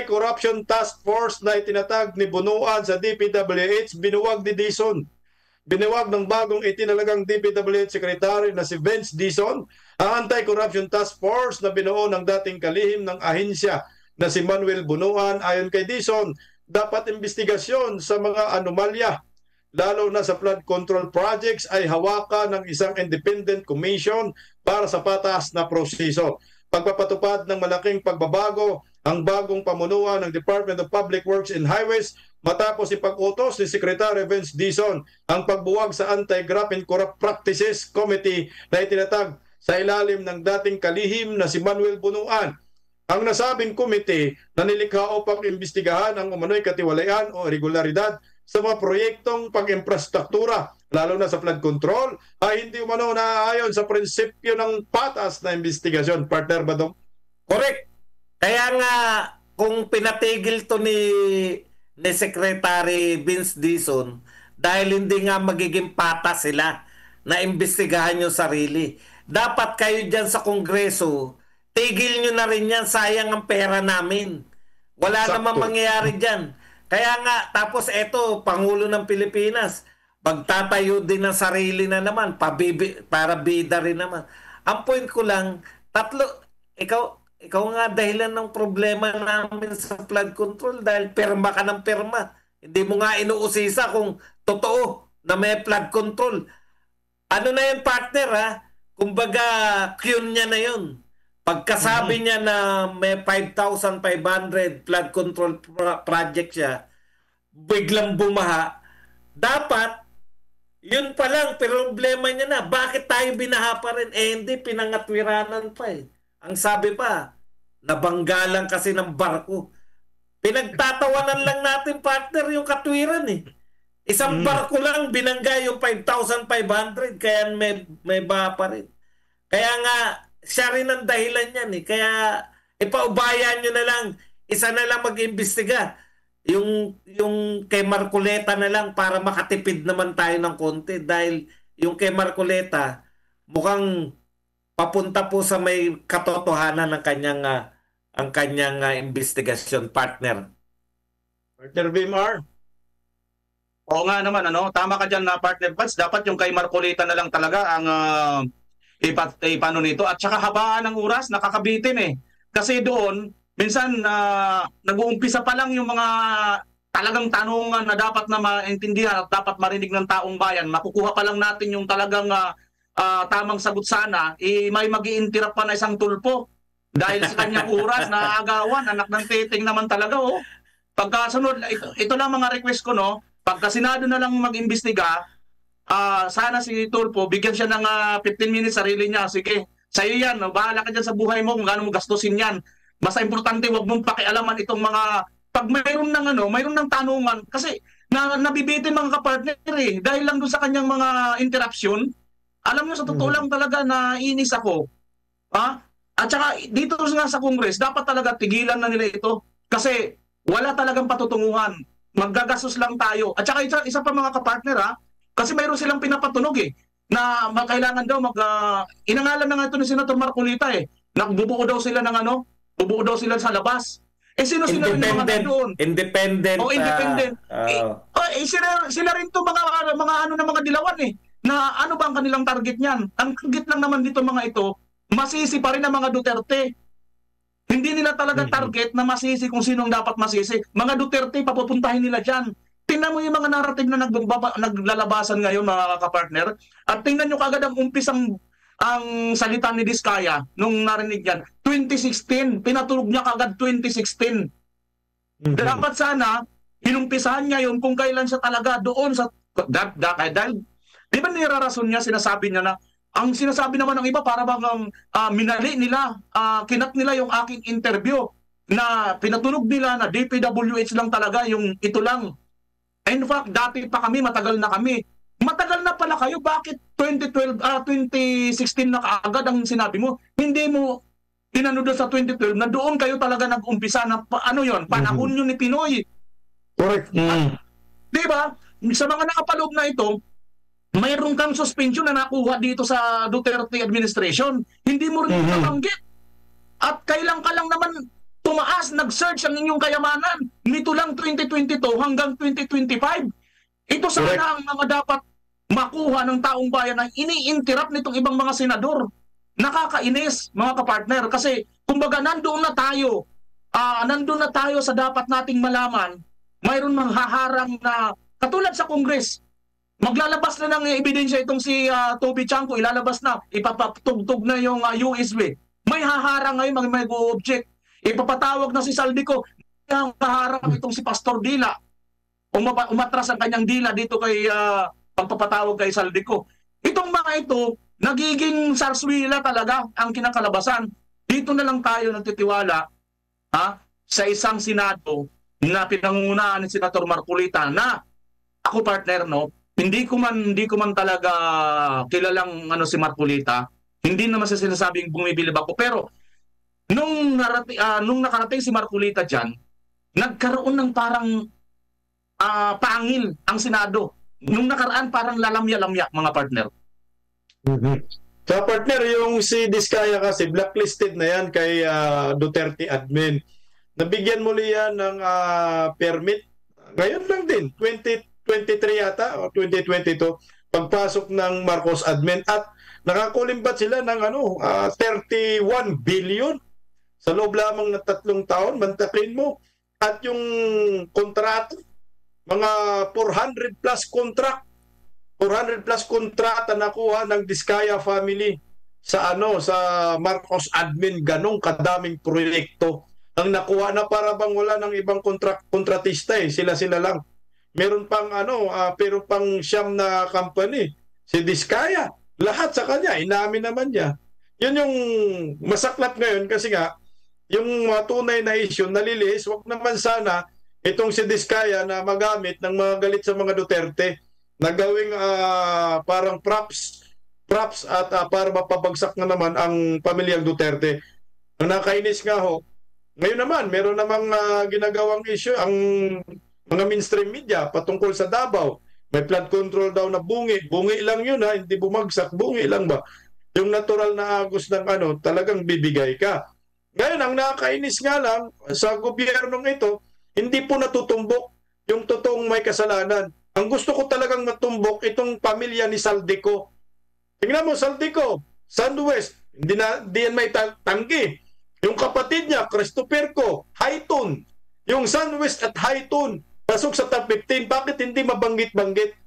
Anti-Corruption Task Force na itinatag ni Bunuan sa DPWH, binuwag ni Dizon. Binuwag ng bagong itinalagang DPWH Secretary na si Vince Dizon ang Anti-Corruption Task Force na binuo ng dating kalihim ng ahensya na si Manuel Bunuan. Ayon kay Dizon, dapat investigasyon sa mga anomalya, lalo na sa flood control projects, ay hawakan ng isang independent commission para sa patas na proseso. Pagpapatupad ng malaking pagbabago ang bagong pamunuan ng Department of Public Works and Highways matapos ipag-utos ni Secretary Vince Dizon ang pagbuwag sa Anti-Graft and Corrupt Practices Committee na itinatag sa ilalim ng dating kalihim na si Manuel Bunuan. Ang nasabing komite na nilikha upang imbestigahan ang umano'y katiwalian o irregularidad sa mga proyektong pag-infrastruktura, lalo na sa flood control, ay hindi umano naaayon sa prinsipyo ng patas na investigasyon. Partner Badong? Correct. Kaya nga, kung pinatigil to ni Secretary Vince Dizon, dahil hindi nga magiging patas sila na imbestigahan yung sarili. Dapat kayo dyan sa Kongreso, tigil nyo na rin yan, sayang ang pera namin. Wala namang mangyayari dyan. Kaya nga, tapos eto, Pangulo ng Pilipinas, magtatayo din ng sarili na naman, para bida rin naman. Ang point ko lang, ikaw nga dahilan ng problema namin sa flood control dahil perma ka ng perma. Hindi mo nga inuusisa kung totoo na may flood control. Ano na yun, partner, ha? Kumbaga, kyun niya na yun. Pagkasabi niya na may 5,500 flood control project siya, biglang bumaha, dapat, yun pa lang, problema niya na. Bakit tayo binaha pa rin? Hindi, pinangatwiranan pa eh. Ang sabi pa, nabangga lang kasi ng barko. Pinagtatawanan lang natin, partner, yung katwiran eh. Isang barko lang, binangga yung 5,500, kaya may baha pa rin. Kaya nga, siya rin ang dahilan yan eh. Kaya ipaubayan nyo na lang. Isa na lang mag-imbestiga. Yung kay Marcoleta na lang para makatipid naman tayo ng konti. Dahil yung kay Marcoleta mukhang papunta po sa may katotohanan ng kanyang investigasyon, partner. Partner Bimar? Oo nga naman, tama ka dyan na partner Pats. Dapat yung kay Marcoleta na lang talaga ang ipano nito, at saka habaan ng oras nakakabitin eh. Kasi doon minsan nag-uumpisa pa lang yung mga talagang tanungan na dapat na maintindihan at dapat marinig ng taong bayan. Makukuha pa lang natin yung talagang tamang sagot sana, may mag-i-interrupt pa na isang tulpo dahil sa kanyang oras na agawan. Anak ng titing naman talaga oh. Pagkasunod, ito lang mga request ko pagka Senado na lang mag-imbestiga, sana si Tulpo, bigyan siya ng 15 minutes sarili niya. Sige, sa'yo yan. Bahala ka dyan sa buhay mo kung gaano mo gastusin yan. Basta importante, huwag mong pakialaman itong mga... Pag mayroon ng tanungan. Kasi nabibitin mga kapartner eh. Dahil lang doon sa kanyang mga interruption. Alam niyo, sa totoo lang talaga na inis ako. Ha? At saka dito nga sa Congress, dapat talaga tigilan na nila ito. Kasi wala talagang patutunguhan. Maggagastos lang tayo. At saka isa pa mga kapartner kasi mayroon silang pinapatunog na kailangan daw inangalan na nga ito ni Senator Marcolita bubuo daw sila ng bubuo daw sila sa labas. Sino-sino rin yung mga doon? Independent. Independent. Sila rin to mga dilawan na ano ba ang kanilang target niyan? Ang target lang naman dito mga ito, masisi pa rin ang mga Duterte. Hindi nila talaga target na masisi kung sinong dapat masisi. Mga Duterte, papupuntahin nila dyan. Tingnan mo yung mga narrative na naglalabasan ngayon, mga kapartner. At tingnan nyo kagad ang umpisang ang salita ni Diskaya nung narinig yan. 2016, pinatulog niya kagad 2016. Dapat sana, hinumpisahan niya yun kung kailan siya talaga doon sa... Dahil, di ba nirarason niya, sinasabi niya na ang sinasabi naman ng iba para bang minali nila, kinat nila yung aking interview na pinatunog nila na DPWH lang talaga yung ito lang. In fact, dati pa kami, matagal na kami. Matagal na pala kayo, bakit 2016 na kaagad ang sinabi mo? Hindi mo tinanod sa 2012 na doon kayo talaga nag-umpisa na panahon yun ni Pinoy. Correct. Di ba? Sa mga nakapaloob na ito, mayroon kang suspension na nakuha dito sa Duterte administration. Hindi mo rin nabanggit. At kailan ka lang naman tumaas, nag-surge ang inyong kayamanan. Nito lang 2022 hanggang 2025. Ito sana ang mga dapat makuha ng taong bayan na ini-interrupt nitong ibang mga senador. Nakakainis, mga kapartner, kasi kumbaga nandoon na tayo sa dapat nating malaman. Mayroon mang haharang na katulad sa Congress. Maglalabas na ng ebidensya itong si Toby Chanco, ilalabas na, ipapatugtog na yung USB. May haharang ngayon, may go-object. Ipapatawag na si Saldico, may haharang itong si Pastor Dila. Umatras ang kanyang dila dito kay pagpapatawag kay Saldico. Itong mga ito, nagiging sarswila talaga ang kinakalabasan. Dito na lang tayo nagtitiwala sa isang Senado na pinangungunahan ni Senator Marcolita na ako partner, no, hindi ko man talaga kilalang si Marcolita. Hindi naman sa sinasabing bumibilib ako, pero nung nakarating si Marcolita diyan, nagkaroon ng parang pangil ang Senado. Nung nakaraan parang lalamya-lamya, mga partner. Sa partner, yung si Diskaya kasi blacklisted na yan kay Duterte admin. Nabigyan muli yan ng permit. Ngayon lang din, 2023 yata o 2022, pagpasok ng Marcos admin at nakakulimbat sila ng 31 billion sa loob lamang ng 3 taon. Mantakin mo. At yung kontrato, mga 400 plus contract, 400 plus kontrata nakuha ng Diskaya family sa Marcos admin. Ganong kadaming proyekto ang nakuha na para bang wala ng ibang kontratista sila lang. Meron pang pero pang siyam na company si Diskaya, lahat sa kanya, inamin naman niya. Yun yung masaklap ngayon kasi nga yung mga tunay na issue nalilihis. Wag naman sana itong si Diskaya na magamit ng mga galit sa mga Duterte na gawing parang props at para mapabagsak na naman ang pamilyang Duterte. Ang nakainis nga ho, ngayon naman meron namang ginagawang issue ang mga mainstream media patungkol sa Davao. May flood control daw na bungi. Bungi lang yun hindi bumagsak. Bungi lang ba? Yung natural na agos ng talagang bibigay ka. Ngayon, ang nakakainis nga lang sa gobyernong ito, hindi po natutumbok yung totoong may kasalanan. Ang gusto ko talagang matumbok itong pamilya ni Saldico. Tingnan mo, Saldico, Sunwest, hindi yan may tanggi. Yung kapatid niya, Christopher Co, Highton. Yung Sunwest at Highton, pasok sa top 15, bakit hindi mabanggit-banggit?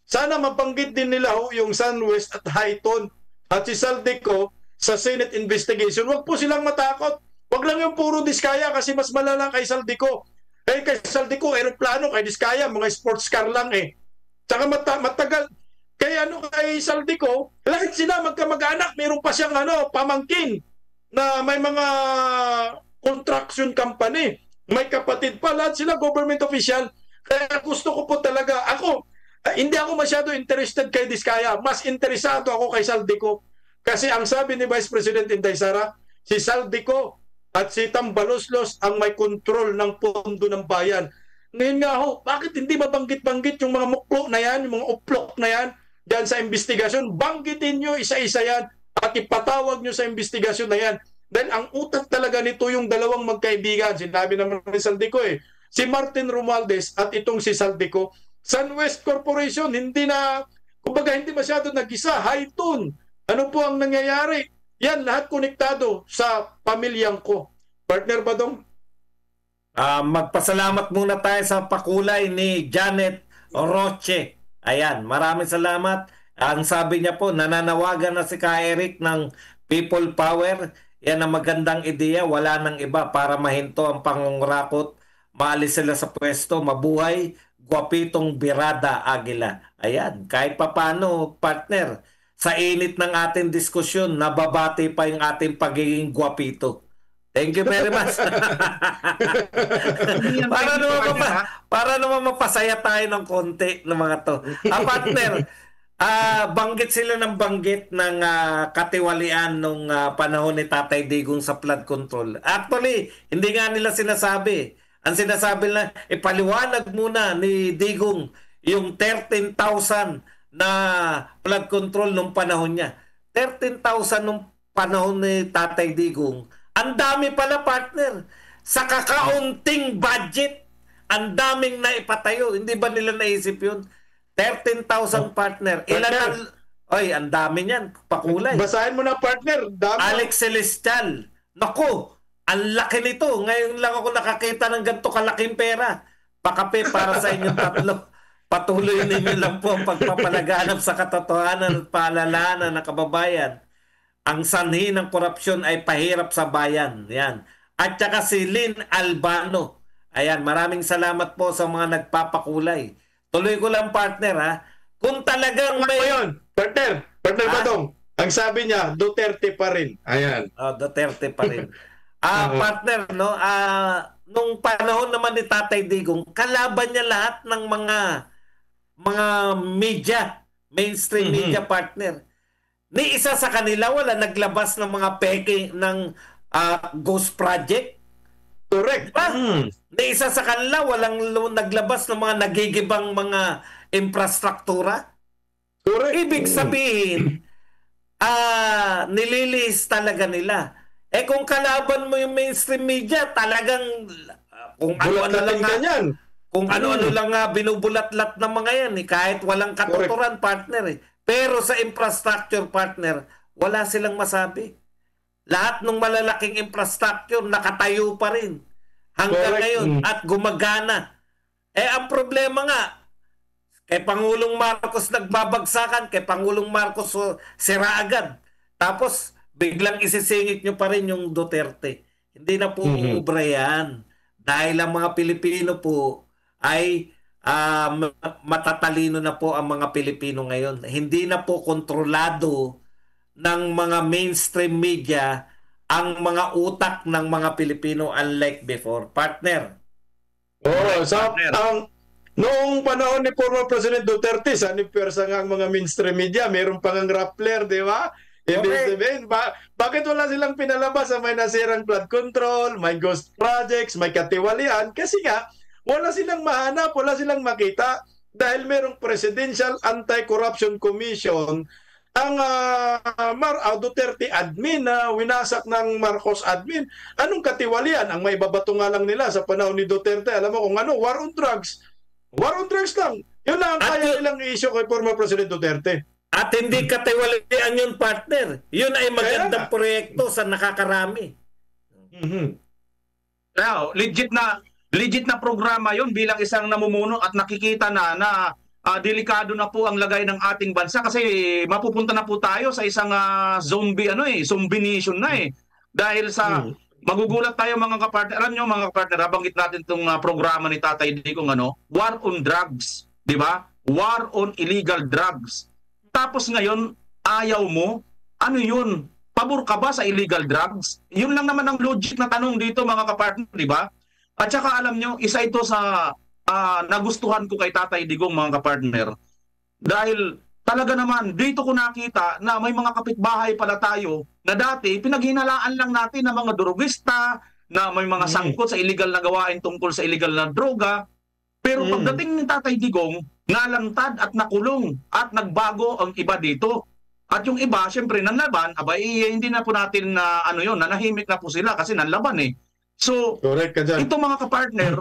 Sana mabanggit din nila yung Sunwest at Highton at si Saldico sa Senate investigation. Huwag po silang matakot. Huwag lang yung puro Diskaya kasi mas malala kay Saldico. Kay Saldico, aeroplano, kay Diskaya, mga sports car lang Tsaka matagal. Kaya kay Saldico, lahat sila magkamag-anak. Mayroon pa siyang pamangkin na may mga construction company. May kapatid pa, lahat sila government official. Kaya gusto ko po talaga, hindi ako masyado interested kay Diskaya. Mas interesado ako kay Saldico. Kasi ang sabi ni Vice President Inday Sara, si Saldico at si Tambaloslos ang may kontrol ng pondo ng bayan. Ngayon nga bakit hindi mabanggit-banggit yung mga muklo na yan, yung mga uplok na yan, dyan sa investigasyon? Banggitin nyo isa-isa yan at ipatawag nyo sa investigasyon na yan. Dahil ang utak talaga nito yung dalawang magkaibigan. Sinabi naman ni Saldico si Martin Romualdez at itong si Saldico. Sunwest Corporation, hindi masyado nag-isa. Highton, ano po ang nangyayari? Yan, lahat konektado sa pamilyang ko. Partner Badong? Magpasalamat muna tayo sa pakulay ni Janet Roche. Ayan, maraming salamat. Ang sabi niya po, nananawagan na si Ka Eric ng People Power. Yan ang magandang ideya. Wala nang iba para mahinto ang pangungurakot. Maalis sila sa pwesto. Mabuhay, Guapitong Birada Aguila. Ayan, kahit papano, partner, sa init ng ating diskusyon, nababati pa yung ating pagiging guwapito. Thank you very much. para naman mapasaya tayo ng konti ng mga to. Partner, banggit sila ng katiwalian nung panahon ni Tatay Digong sa flood control. Actually, hindi nga nila sinasabi. Ang sinasabi nila, ipaliwanag muna ni Digong yung 13,000 na flood control nung panahon niya. 13,000 nung panahon ni Tatay Digong. Ang dami pala, partner. sa kakaunting budget, ang daming naipatayo. Hindi ba nila naisip yun? 13,000 partner. Ilan ang... Oy, ang dami niyan. Pakulay. Basahin mo na, partner. Dami. Alex Celestial. Naku, ang laki nito. Ngayon lang ako nakakita ng ganito kalaking pera. Pakape para sa inyong tatlo. Patuloy ninyo lang po ang pagpapalaganap sa katotohanan at paalalahanan ng kababayan. Ang sanhi ng korupsyon ay pahirap sa bayan. Yan. At saka si Lynn Albano. Ayan, maraming salamat po sa mga nagpapakulay. Tuloy ko lang, partner, ha? Kung talagang may... Partner Badong, ang sabi niya, Duterte pa rin. Ayan. Duterte pa rin. Partner, no? Nung panahon naman ni Tatay Digong, kalaban niya lahat ng mga media, mainstream media, partner. Ni isa sa kanila, wala naglabas ng mga peke ng Ghost Project. Correct. Diba? Ni isa sa kanila, walang naglabas ng mga nagigibang mga infrastruktura. Correct. Ibig sabihin, nililis talaga nila. Kung kalaban mo yung mainstream media, talagang kung ano-ano lang nga binubulat-lat ng mga yan, kahit walang katuturan, partner. Pero sa infrastructure, partner, wala silang masabi. Lahat ng malalaking infrastructure nakatayo pa rin hanggang ngayon at gumagana. Ang problema nga, kay Pangulong Marcos nagbabagsakan, kay Pangulong Marcos sira agad. Tapos biglang isisingit nyo pa rin yung Duterte. Hindi na po ubra yan. Dahil ang mga Pilipino po ay matatalino na po ang mga Pilipino ngayon. Hindi na po kontrolado ng mga mainstream media ang mga utak ng mga Pilipino unlike before. Partner. Noong panahon ni former President Duterte, sanipwersa nga ang mga mainstream media, mayroon pang ang Rappler, di ba? Ibig sabihin, bakit wala silang pinalabas na may nasirang flood control, may ghost projects, may katiwalian? Kasi nga, wala silang mahanap, wala silang makita dahil mayroong Presidential Anti-Corruption Commission ang Duterte admin na winasak ng Marcos admin. Anong katiwalian? Ang may babato nga lang nila sa panahon ni Duterte, alam mo kung ano, war on drugs. War on drugs lang. Yun lang ang kaya nilang i-issue kay former President Duterte. At hindi katiwalian yun, partner. Yun ay magandang proyekto sa nakakarami. Legit na programa yun bilang isang namumuno at nakikita na delikado na po ang lagay ng ating bansa kasi mapupunta na po tayo sa isang zombie nation na dahil sa magugulat tayo mga kapartner. Alam nyo mga kapartner, nabanggit natin itong programa ni Tatay Digong, war on drugs, di ba? War on illegal drugs. Tapos ngayon, ayaw mo, ano yun? Pabor ka ba sa illegal drugs? Yun lang naman ang logic na tanong dito mga kapartner, di ba? At saka alam nyo, isa ito sa nagustuhan ko kay Tatay Digong mga kapartner. Dahil talaga naman, dito ko nakita na may mga kapitbahay pala tayo na dati pinaghinalaan lang natin ng mga drogista na may mga sangkot sa illegal na gawain tungkol sa illegal na droga. Pero pagdating ni Tatay Digong, nalantad at nakulong at nagbago ang iba dito. At yung iba, syempre, nanlaban, hindi na po natin nanahimik na po sila kasi nanlaban So, ito mga kapartner,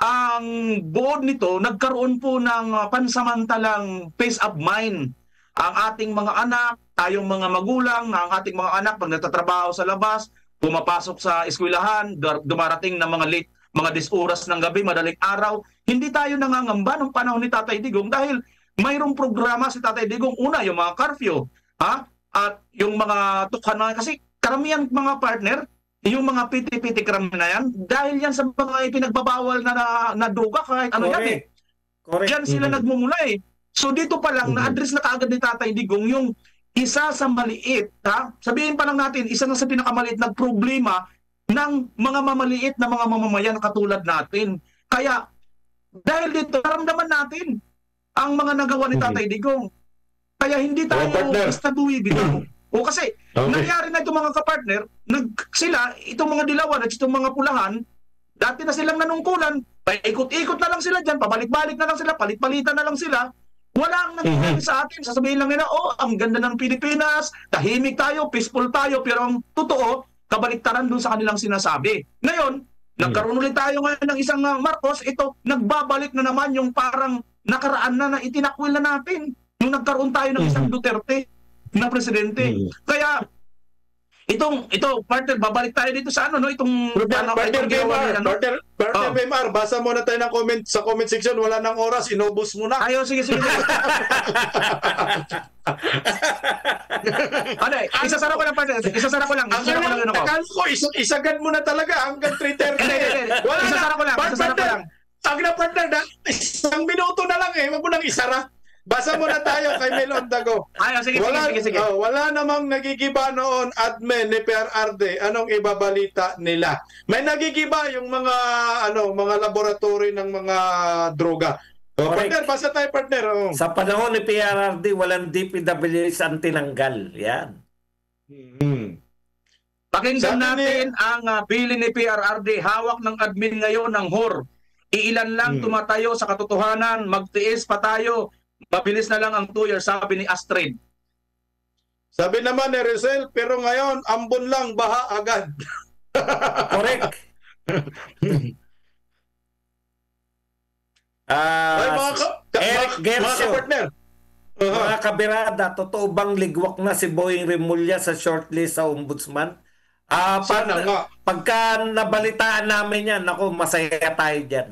ang buod nito, nagkaroon po ng pansamantalang peace of mind. Ang ating mga anak, tayong mga magulang, na ang ating mga anak pag nagtatrabaho sa labas, pumapasok sa eskwelahan, dumarating na mga 10 oras ng gabi, madaling araw, hindi tayo nangangamba nung panahon ni Tatay Digong dahil mayroong programa si Tatay Digong. Una, yung mga curfew, at yung mga tukhan kasi karamihan mga partner, yung mga piti-piti karamihan na yan, dahil yan sa mga ipinagbabawal na droga kahit ano yan Correct. Yan sila nagmumula So dito pa lang, na-address na kaagad ni Tatay Digong yung isa sa maliit, sabihin pa lang natin, isa na sa pinakamaliit na problema ng mga mamaliit na mga mamamayan katulad natin. Kaya, dahil dito, naramdaman natin ang mga nagawa ni Tatay Digong. Kaya hindi tayo basta buwibitaw. Kasi nangyari na itong mga kapartner, itong mga dilawan at itong mga pulahan, dati na silang nanungkulan, paikot-ikot na lang sila dyan, pabalik-balik na lang sila, palit-palitan na lang sila. Wala ang nangyari sa atin. Sasabihin lang nila, ang ganda ng Pilipinas, tahimik tayo, peaceful tayo, pero ang totoo, kabaliktaran doon sa kanilang sinasabi. Ngayon, nagkaroon ulit tayo ngayon ng isang Marcos, ito, nagbabalik na naman yung parang nakaraan na itinakwil na natin. Yung nagkaroon tayo ng isang Duterte na presidente. Kaya, ito, partner, babalik tayo dito sa itong Partner BMR, basa muna tayo ng comment sa comment section. Wala nang oras, inubos mo na. Ayo, sige. Isasara ko lang, partner. Isasara ko lang. Akala ko, isagad mo na talaga hanggang 3:30. Wala Isasara ko lang. Partner, isang minuto na lang wag mo nang isara. Basa muna tayo kay Mel Ondago. Sige. Wala namang nagigiba noon admin ni PRRD. Anong ibabalita nila? May nagigiba yung mga laboratory ng mga droga. Partner, basa tayo, partner. Sa panahon ni PRRD, walang DPWH ang tinanggal. Yan. Pakinggan natin ang bilin ni PRRD. Hawak ng admin ngayon ng HOR. Iilan lang tumatayo sa katotohanan. Magtiis pa tayo. Mabilis na lang ang 2 years, sabi ni Astrid. Sabi naman ni Rizal, pero ngayon, ambon lang, baha agad. Correct. Eric Gercio, mga kabirada, totoo bang ligwak na si Boying Remulla sa shortlist sa ombudsman? Pagka nabalitaan namin yan, masaya tayo dyan.